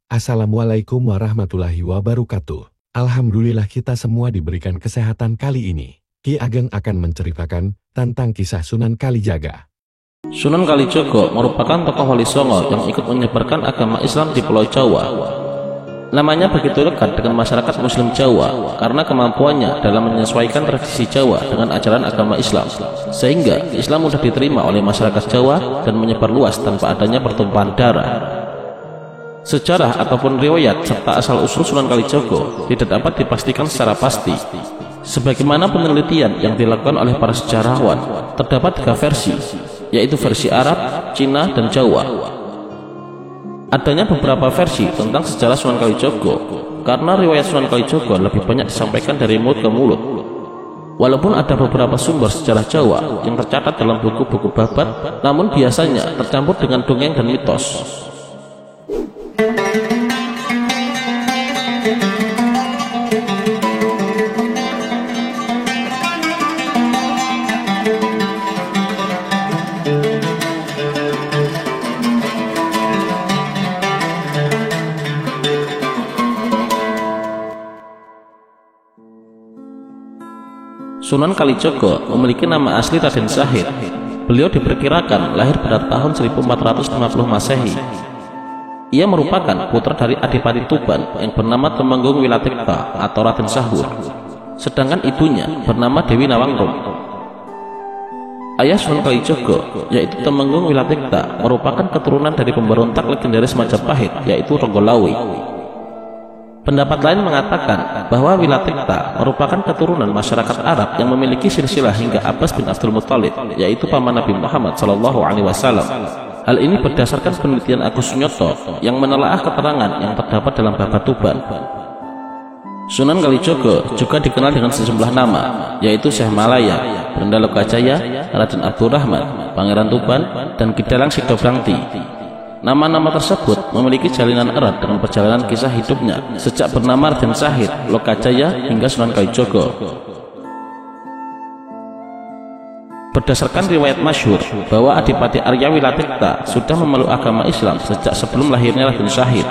Assalamualaikum warahmatullahi wabarakatuh. Alhamdulillah kita semua diberikan kesehatan kali ini. Ki Ageng akan menceritakan tentang kisah Sunan Kalijaga. Sunan Kalijaga merupakan tokoh wali songo yang ikut menyebarkan agama Islam di Pulau Jawa. Namanya begitu dekat dengan masyarakat Muslim Jawa karena kemampuannya dalam menyesuaikan tradisi Jawa dengan ajaran agama Islam, sehingga Islam mudah diterima oleh masyarakat Jawa dan menyebar luas tanpa adanya pertumpahan darah. Sejarah ataupun riwayat serta asal-usul Sunan Kalijaga tidak dapat dipastikan secara pasti. Sebagaimana penelitian yang dilakukan oleh para sejarawan, terdapat 3 versi, yaitu versi Arab, Cina, dan Jawa. Adanya beberapa versi tentang sejarah Sunan Kalijaga karena riwayat Sunan Kalijaga lebih banyak disampaikan dari mulut ke mulut. Walaupun ada beberapa sumber sejarah Jawa yang tercatat dalam buku-buku babat, namun biasanya tercampur dengan dongeng dan mitos. Sunan Kalijaga memiliki nama asli Raden Syahid. Beliau diperkirakan lahir pada tahun 1450 Masehi. Ia merupakan putra dari Adipati Tuban yang bernama Temenggung Wilatikta atau Raden Sahur, sedangkan ibunya bernama Dewi Nawangrum. Ayah Sunan Kalijaga, yaitu Temenggung Wilatikta, merupakan keturunan dari pemberontak legendaris Majapahit, yaitu Ronggolawe. Pendapat lain mengatakan bahwa Wilatikta merupakan keturunan masyarakat Arab yang memiliki silsilah hingga Abbas bin Abdul Muttalib, yaitu paman Nabi Muhammad SAW. Hal ini berdasarkan penelitian Agus Sunyoto yang menelaah keterangan yang terdapat dalam Babat Tuban. Sunan Kalijaga juga dikenal dengan sejumlah nama, yaitu Syekh Malaya, Benda Lokajaya, Raden Abdurrahman, Pangeran Tuban, dan Kidalang Sidobranti. Nama-nama tersebut memiliki jalinan erat dengan perjalanan kisah hidupnya sejak bernama Raden Syahid, Lokajaya hingga Sunan Kalijaga. Berdasarkan riwayat masyhur bahwa Adipati Arya Wilatikta sudah memeluk agama Islam sejak sebelum lahirnya Raden Syahid.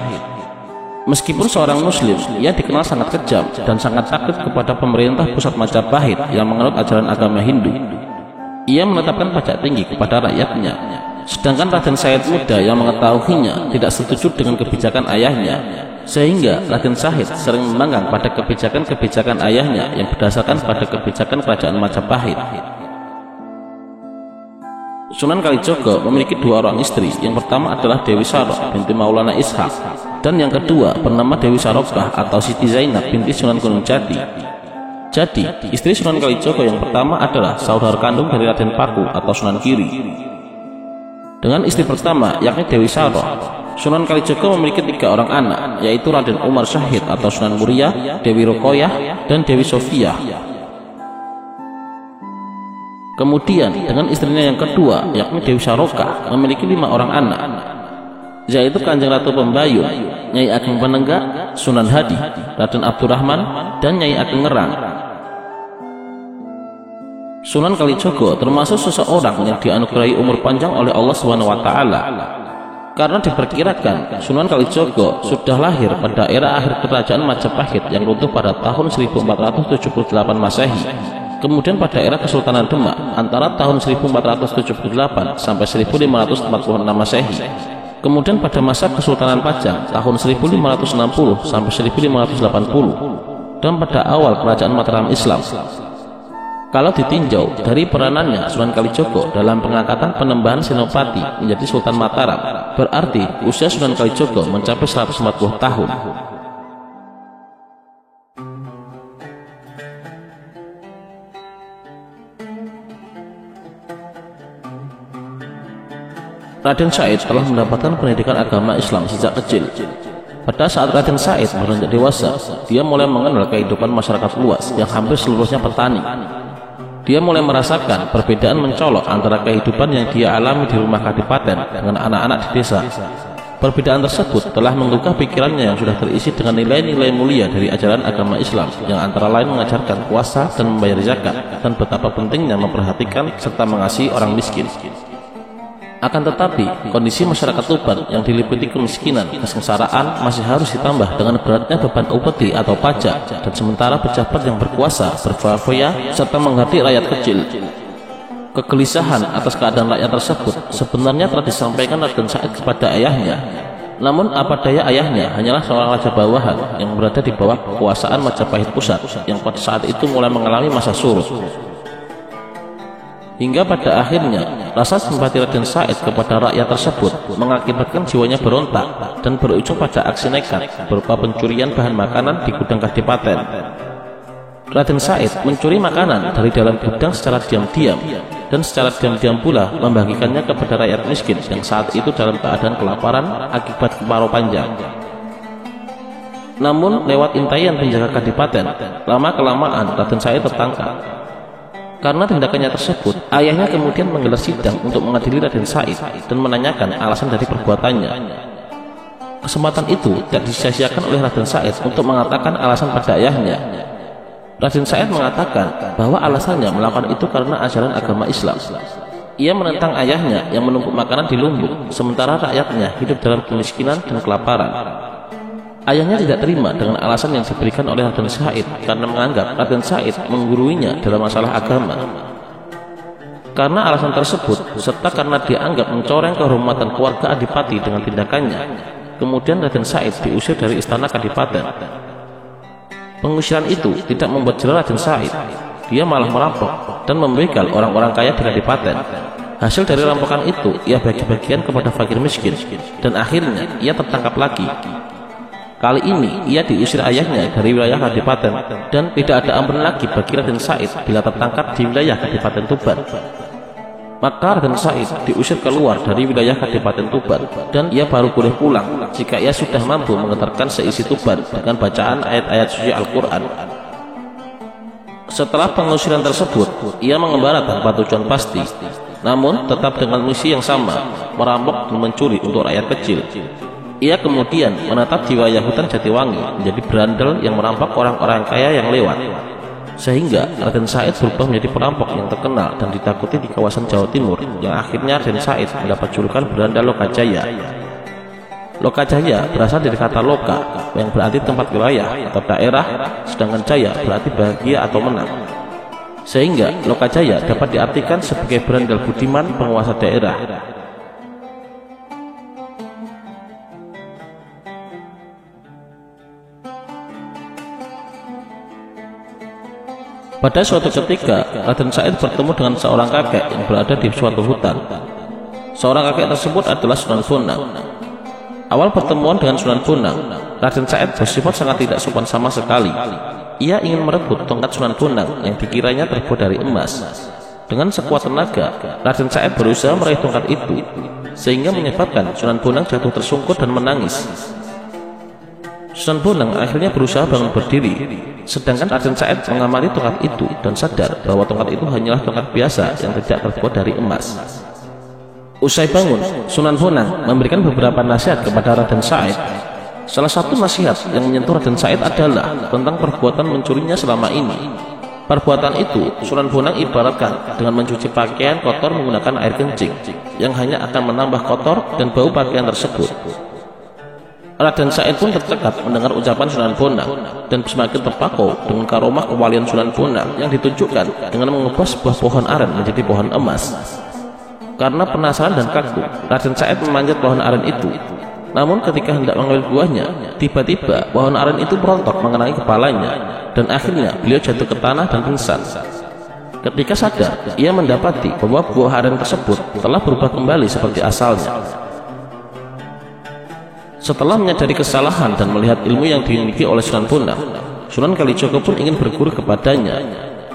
Meskipun seorang muslim, ia dikenal sangat kejam dan sangat takut kepada pemerintah pusat Majapahit yang menganut ajaran agama Hindu. Ia menetapkan pajak tinggi kepada rakyatnya. Sedangkan Raden Syahid muda yang mengetahuinya tidak setuju dengan kebijakan ayahnya, sehingga Raden Syahid sering menanggang pada kebijakan-kebijakan ayahnya yang berdasarkan pada kebijakan kerajaan Majapahit. Sunan Kalijaga memiliki 2 orang istri. Yang pertama adalah Dewi Saro binti Maulana Ishak, dan yang kedua bernama Dewi Sarokah atau Siti Zainab binti Sunan Gunung Jati. Jadi, istri Sunan Kalijaga yang pertama adalah saudara kandung dari Raden Paku atau Sunan Giri. Dengan istri pertama, yakni Dewi Saro, Sunan Kalijaga memiliki 3 orang anak, yaitu Raden Umar Syahid atau Sunan Muria, Dewi Rokoyah, dan Dewi Sofiah. Kemudian, dengan istrinya yang kedua, yakni Dewi Sarokah, memiliki 5 orang anak, yaitu Kanjeng Ratu Pembayun, Nyai Ageng Penenggak, Sunan Hadi, Raden Abdurrahman, dan Nyai Ageng Ngerang. Sunan Kalijaga termasuk seseorang yang dianugerahi umur panjang oleh Allah SWT, karena diperkirakan Sunan Kalijaga sudah lahir pada era akhir kerajaan Majapahit yang runtuh pada tahun 1478 Masehi, kemudian pada era Kesultanan Demak antara tahun 1478 sampai 1546 Masehi, kemudian pada masa Kesultanan Pajang tahun 1560 sampai 1580, dan pada awal kerajaan Mataram Islam. Kalau ditinjau dari peranannya Sunan Kalijaga dalam pengangkatan Penembahan Senopati menjadi Sultan Mataram, berarti usia Sunan Kalijaga mencapai 140 tahun. Raden Syahid telah mendapatkan pendidikan agama Islam sejak kecil. Pada saat Raden Syahid beranjak dewasa, dia mulai mengenal kehidupan masyarakat luas yang hampir seluruhnya petani. Dia mulai merasakan perbedaan mencolok antara kehidupan yang dia alami di rumah kadipaten dengan anak-anak di desa. Perbedaan tersebut telah menggugah pikirannya yang sudah terisi dengan nilai-nilai mulia dari ajaran agama Islam, yang antara lain mengajarkan puasa dan membayar zakat, dan betapa pentingnya memperhatikan serta mengasihi orang miskin. Akan tetapi, kondisi masyarakat Tuban yang diliputi kemiskinan, kesengsaraan masih harus ditambah dengan beratnya beban upeti atau pajak, dan sementara pejabat yang berkuasa berfoya-foya serta menghati rakyat kecil. Kegelisahan atas keadaan rakyat tersebut sebenarnya telah disampaikan Raden Said kepada ayahnya. Namun apa daya, ayahnya hanyalah seorang raja bawahan yang berada di bawah kekuasaan Majapahit Pusat yang pada saat itu mulai mengalami masa surut. Hingga pada akhirnya rasa simpati Raden Said kepada rakyat tersebut mengakibatkan jiwanya berontak dan berujung pada aksi nekat berupa pencurian bahan makanan di gudang Kadipaten. Raden Said mencuri makanan dari dalam gudang secara diam-diam dan secara diam-diam pula membagikannya kepada rakyat miskin yang saat itu dalam keadaan kelaparan akibat kemarau panjang. Namun lewat intaian penjaga Kadipaten, lama-kelamaan Raden Said tertangkap. Karena tindakannya tersebut, ayahnya kemudian menggelar sidang untuk mengadili Raden Said dan menanyakan alasan dari perbuatannya. Kesempatan itu tidak disia-siakan oleh Raden Said untuk mengatakan alasan pada ayahnya. Raden Said mengatakan bahwa alasannya melakukan itu karena ajaran agama Islam. Ia menentang ayahnya yang menumpuk makanan di lumbung, sementara rakyatnya hidup dalam kemiskinan dan kelaparan. Ayahnya tidak terima dengan alasan yang diberikan oleh Raden Said karena menganggap Raden Said mengguruinya dalam masalah agama. Karena alasan tersebut, serta karena dianggap mencoreng kehormatan keluarga Adipati dengan tindakannya, kemudian Raden Said diusir dari istana Kadipaten. Pengusiran itu tidak membuat jera Raden Said. Dia malah merampok dan membegal orang-orang kaya di Kadipaten. Hasil dari rampokan itu, ia bagi-bagian kepada fakir miskin, dan akhirnya ia tertangkap lagi. Kali ini ia diusir ayahnya dari wilayah Kadipaten dan tidak ada ampun lagi bagi Raden Said bila tertangkap di wilayah Kadipaten Tuban. Maka Raden Said diusir keluar dari wilayah Kadipaten Tuban dan ia baru boleh pulang jika ia sudah mampu menggetarkan seisi Tuban dengan bacaan ayat-ayat suci Al-Quran. Setelah pengusiran tersebut, ia mengembara tanpa tujuan pasti, namun tetap dengan misi yang sama, merampok dan mencuri untuk rakyat kecil. Ia kemudian menetap di wilayah hutan Jatiwangi menjadi berandal yang merampok orang-orang kaya yang lewat. Sehingga Raden Said berubah menjadi perampok yang terkenal dan ditakuti di kawasan Jawa Timur, yang akhirnya Raden Said mendapat julukan berandal Lokajaya. Lokajaya berasal dari kata loka yang berarti tempat wilayah atau daerah, sedangkan jaya berarti bahagia atau menang. Sehingga Lokajaya dapat diartikan sebagai berandal budiman penguasa daerah. Pada suatu ketika, Raden Said bertemu dengan seorang kakek yang berada di suatu hutan. Seorang kakek tersebut adalah Sunan Bonang. Awal pertemuan dengan Sunan Bonang, Raden Said bersifat sangat tidak sopan sama sekali. Ia ingin merebut tongkat Sunan Bonang yang dikiranya terbuat dari emas. Dengan sekuat tenaga, Raden Said berusaha meraih tongkat itu, sehingga menyebabkan Sunan Bonang jatuh tersungkur dan menangis. Sunan Bonang akhirnya berusaha bangun berdiri, sedangkan Raden Said mengamati tongkat itu dan sadar bahwa tongkat itu hanyalah tongkat biasa yang tidak terbuat dari emas. Usai bangun, Sunan Bonang memberikan beberapa nasihat kepada Raden Said. Salah satu nasihat yang menyentuh Raden Said adalah tentang perbuatan mencurinya selama ini. Perbuatan itu Sunan Bonang ibaratkan dengan mencuci pakaian kotor menggunakan air kencing, yang hanya akan menambah kotor dan bau pakaian tersebut. Raden Said pun tercekat mendengar ucapan Sunan Bonang dan semakin terpakau dengan karomah kewalian Sunan Bonang yang ditunjukkan dengan mengubah sebuah pohon aren menjadi pohon emas. Karena penasaran dan kagum, Raden Said memanjat pohon aren itu. Namun ketika hendak mengambil buahnya, tiba-tiba pohon aren itu merontok mengenai kepalanya dan akhirnya beliau jatuh ke tanah dan pingsan. Ketika sadar, ia mendapati bahwa buah aren tersebut telah berubah kembali seperti asalnya. Setelah menyadari kesalahan dan melihat ilmu yang dimiliki oleh Sunan Bonang, Sunan Kalijogo pun ingin berguru kepadanya.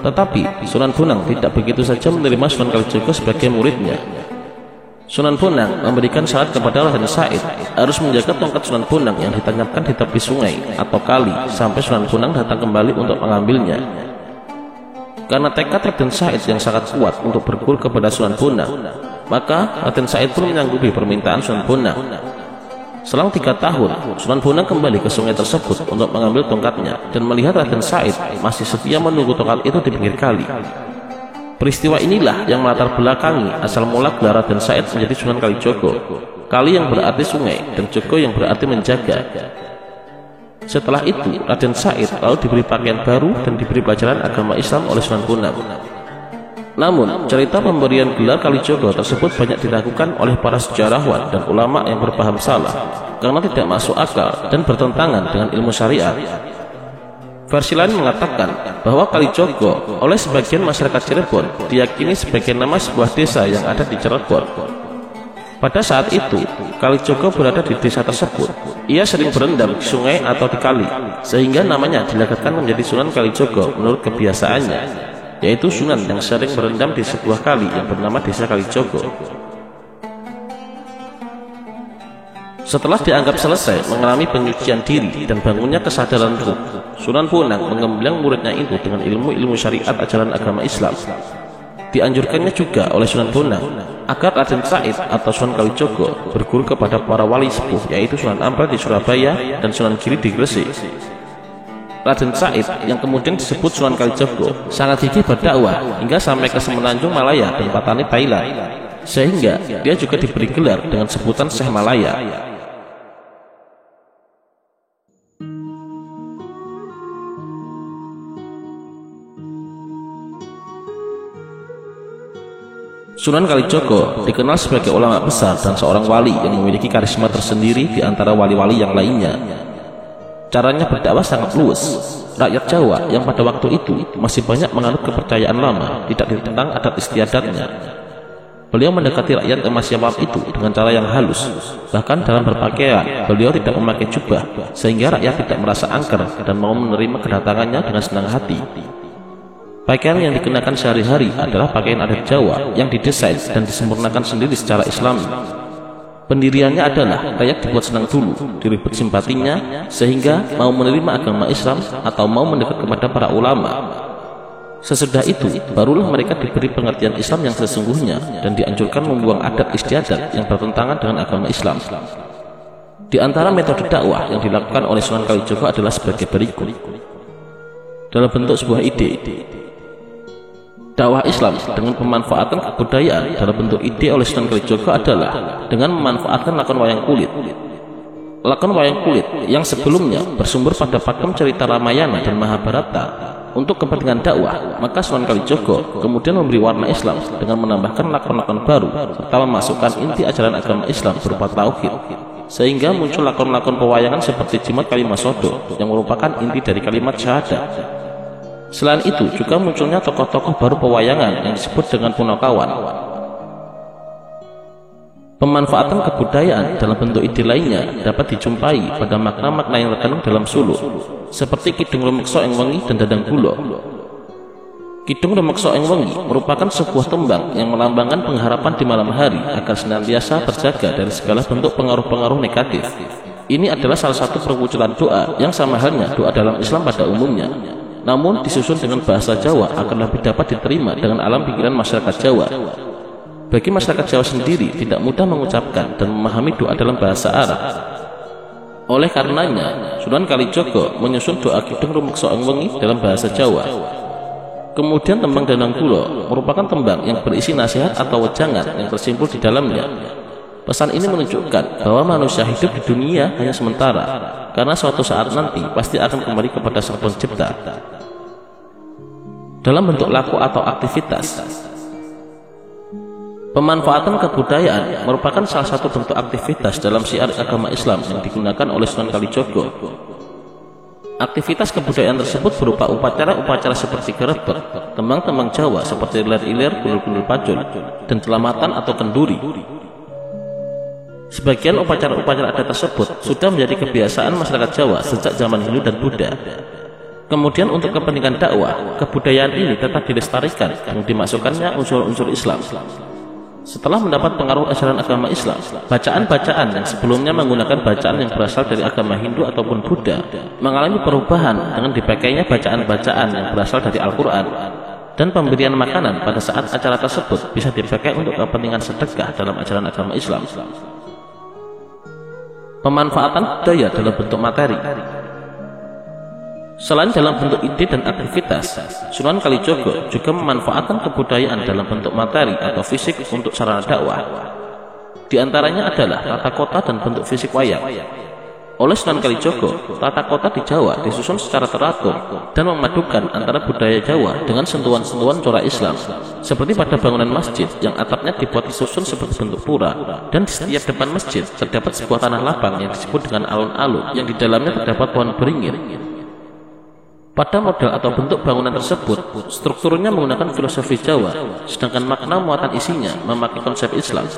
Tetapi Sunan Bonang tidak begitu saja menerima Sunan Kalijogo sebagai muridnya. Sunan Bonang memberikan syarat kepada Raden Said harus menjaga tongkat Sunan Bonang yang ditancapkan di tepi sungai atau kali sampai Sunan Bonang datang kembali untuk mengambilnya. Karena tekad Raden Said yang sangat kuat untuk berguru kepada Sunan Bonang, maka Raden Said pun menyanggupi permintaan Sunan Bonang. Selang 3 tahun, Sunan Bonang kembali ke sungai tersebut untuk mengambil tongkatnya dan melihat Raden Said masih setia menunggu tongkat itu di pinggir kali. Peristiwa inilah yang melatar belakangi asal mula gelar Raden Said menjadi Sunan Kalijogo. Kali yang berarti sungai dan Jogo yang berarti menjaga. Setelah itu, Raden Said lalu diberi pakaian baru dan diberi pelajaran agama Islam oleh Sunan Bonang. Namun, cerita pemberian gelar Kalijogo tersebut banyak diragukan oleh para sejarawan dan ulama yang berpaham salah karena tidak masuk akal dan bertentangan dengan ilmu syariat. Versi lain mengatakan bahwa Kalijogo oleh sebagian masyarakat Cirebon diyakini sebagai nama sebuah desa yang ada di Cirebon. Pada saat itu, Kalijogo berada di desa tersebut. Ia sering berendam di sungai atau di kali, sehingga namanya dilagatkan menjadi Sunan Kalijogo menurut kebiasaannya, yaitu Sunan yang sering berendam di sebuah kali yang bernama Desa Kalijogo. Setelah dianggap selesai mengalami penyucian diri dan bangunnya kesadaran ruh, Sunan Bonang menggembleng muridnya itu dengan ilmu-ilmu syariat ajaran agama Islam. Dianjurkannya juga oleh Sunan Bonang agar Raden Said atau Sunan Kalijogo berguru kepada para wali sepuh, yaitu Sunan Ampel di Surabaya dan Sunan Giri di Gresik. Raden Said yang kemudian disebut Sunan Kalijogo sangat gigih berdakwah hingga sampai ke Semenanjung Malaya dan Patani Thailand, sehingga dia juga diberi gelar dengan sebutan Syekh Malaya. Sunan Kalijogo dikenal sebagai ulama besar dan seorang wali yang memiliki karisma tersendiri di antara wali-wali yang lainnya. Caranya berdakwah sangat luwes. Rakyat Jawa yang pada waktu itu masih banyak menganut kepercayaan lama, tidak ditentang adat istiadatnya. Beliau mendekati rakyat yang masih awam itu dengan cara yang halus. Bahkan dalam berpakaian, beliau tidak memakai jubah, sehingga rakyat tidak merasa angker dan mau menerima kedatangannya dengan senang hati. Pakaian yang dikenakan sehari-hari adalah pakaian adat Jawa yang didesain dan disempurnakan sendiri secara Islami. Pendiriannya adalah rakyat dibuat senang dulu, diribut simpatinya, sehingga mau menerima agama Islam atau mau mendekat kepada para ulama. Sesudah itu, barulah mereka diberi pengertian Islam yang sesungguhnya dan dianjurkan membuang adat istiadat yang bertentangan dengan agama Islam. Di antara metode dakwah yang dilakukan oleh Sunan Kalijogo adalah sebagai berikut. Dalam bentuk sebuah ide, dakwah Islam dengan pemanfaatan kebudayaan dalam bentuk ide oleh Sunan Kalijogo adalah dengan memanfaatkan lakon wayang kulit. Lakon wayang kulit yang sebelumnya bersumber pada pakem cerita Ramayana dan Mahabharata untuk kepentingan dakwah, maka Sunan Kalijogo kemudian memberi warna Islam dengan menambahkan lakon-lakon baru serta memasukkan inti ajaran agama Islam berupa tauhid, sehingga muncul lakon-lakon pewayangan seperti Jimat Kalimasodo yang merupakan inti dari kalimat syahadat. Selain itu juga munculnya tokoh-tokoh baru pewayangan yang disebut dengan Punokawan. Pemanfaatan kebudayaan dalam bentuk ide lainnya dapat dijumpai pada makna-makna yang terkandung dalam suluk, seperti Kidung Rumekso Ing Wengi dan Dadang Gulo. Kidung Rumekso Ing Wengi merupakan sebuah tembang yang melambangkan pengharapan di malam hari agar senantiasa terjaga dari segala bentuk pengaruh-pengaruh negatif. Ini adalah salah satu perwujudan doa yang sama halnya doa dalam Islam pada umumnya, namun disusun dengan bahasa Jawa agar lebih dapat diterima dengan alam pikiran masyarakat Jawa. Bagi masyarakat Jawa sendiri tidak mudah mengucapkan dan memahami doa dalam bahasa Arab. Oleh karenanya, Sunan Kalijogo menyusun doa Kidung Rumekso Ing Wengi dalam bahasa Jawa. Kemudian tembang Dadang Gulo merupakan tembang yang berisi nasihat atau wejangan yang tersimpul di dalamnya. Pesan ini menunjukkan bahwa manusia hidup di dunia hanya sementara, karena suatu saat nanti pasti akan kembali kepada Sang Pencipta. Dalam bentuk laku atau aktivitas, pemanfaatan kebudayaan merupakan salah satu bentuk aktivitas dalam syiar agama Islam yang digunakan oleh Sunan Kalijogo. Aktivitas kebudayaan tersebut berupa upacara-upacara seperti gerebek, tembang-tembang Jawa seperti ilir-ilir, gundul-gundul pacul, dan celamatan atau kenduri. Sebagian upacara-upacara adat tersebut sudah menjadi kebiasaan masyarakat Jawa sejak zaman Hindu dan Buddha. Kemudian untuk kepentingan dakwah, kebudayaan ini tetap dilestarikan dan dimasukkannya unsur-unsur Islam. Setelah mendapat pengaruh ajaran agama Islam, bacaan-bacaan yang sebelumnya menggunakan bacaan yang berasal dari agama Hindu ataupun Buddha mengalami perubahan dengan dipakainya bacaan-bacaan yang berasal dari Al-Quran. Dan pemberian makanan pada saat acara tersebut bisa dipakai untuk kepentingan sedekah dalam ajaran agama Islam. Pemanfaatan budaya dalam bentuk materi. Selain dalam bentuk ide dan aktivitas, Sunan Kalijogo juga memanfaatkan kebudayaan dalam bentuk materi atau fisik untuk sarana dakwah. Di antaranya adalah tata kota dan bentuk fisik wayang. Oleh Sunan Kalijogo, tata kota di Jawa disusun secara teratur dan memadukan antara budaya Jawa dengan sentuhan-sentuhan corak Islam, seperti pada bangunan masjid yang atapnya dibuat disusun seperti bentuk pura, dan di setiap depan masjid terdapat sebuah tanah lapang yang disebut dengan alun-alun yang di dalamnya terdapat pohon beringin. Pada model atau bentuk bangunan tersebut, strukturnya menggunakan filosofi Jawa, sedangkan makna muatan isinya memakai konsep Islam.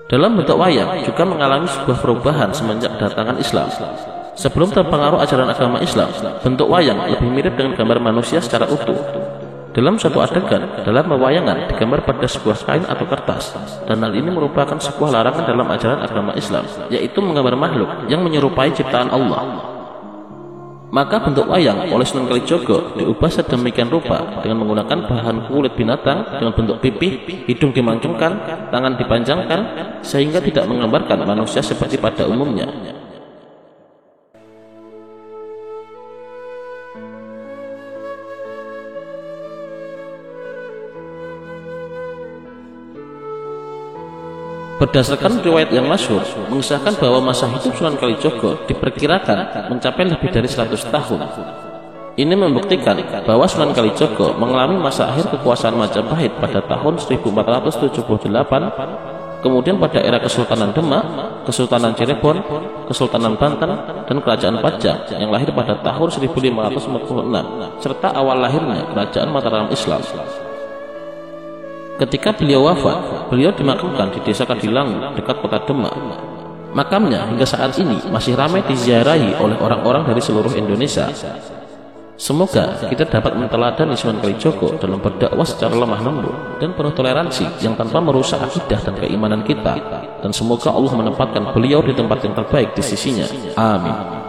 Dalam bentuk wayang juga mengalami sebuah perubahan semenjak kedatangan Islam. Sebelum terpengaruh ajaran agama Islam, bentuk wayang lebih mirip dengan gambar manusia secara utuh. Dalam suatu adegan, dalam pewayangan digambar pada sebuah kain atau kertas, dan hal ini merupakan sebuah larangan dalam ajaran agama Islam, yaitu menggambar makhluk yang menyerupai ciptaan Allah. Maka bentuk wayang oleh Sunan Kalijogo diubah sedemikian rupa dengan menggunakan bahan kulit binatang dengan bentuk pipih, hidung dimancungkan, tangan dipanjangkan, sehingga tidak menggambarkan manusia seperti pada umumnya. Berdasarkan riwayat yang masyhur mengisahkan bahwa masa hidup Sunan Kalijogo diperkirakan mencapai lebih dari 100 tahun. Ini membuktikan bahwa Sunan Kalijogo mengalami masa akhir kekuasaan Majapahit pada tahun 1478, kemudian pada era Kesultanan Demak, Kesultanan Cirebon, Kesultanan Banten, dan Kerajaan Pajang yang lahir pada tahun 1546, serta awal lahirnya Kerajaan Mataram Islam. Ketika beliau wafat, beliau dimakamkan di desa Kadilangu dekat kota Demak. Makamnya hingga saat ini masih ramai diziarahi oleh orang-orang dari seluruh Indonesia. Semoga kita dapat meneladani Sunan Kalijogo dalam berdakwah secara lemah lembut dan penuh toleransi yang tanpa merusak akidah dan keimanan kita. Dan semoga Allah menempatkan beliau di tempat yang terbaik di sisinya. Amin.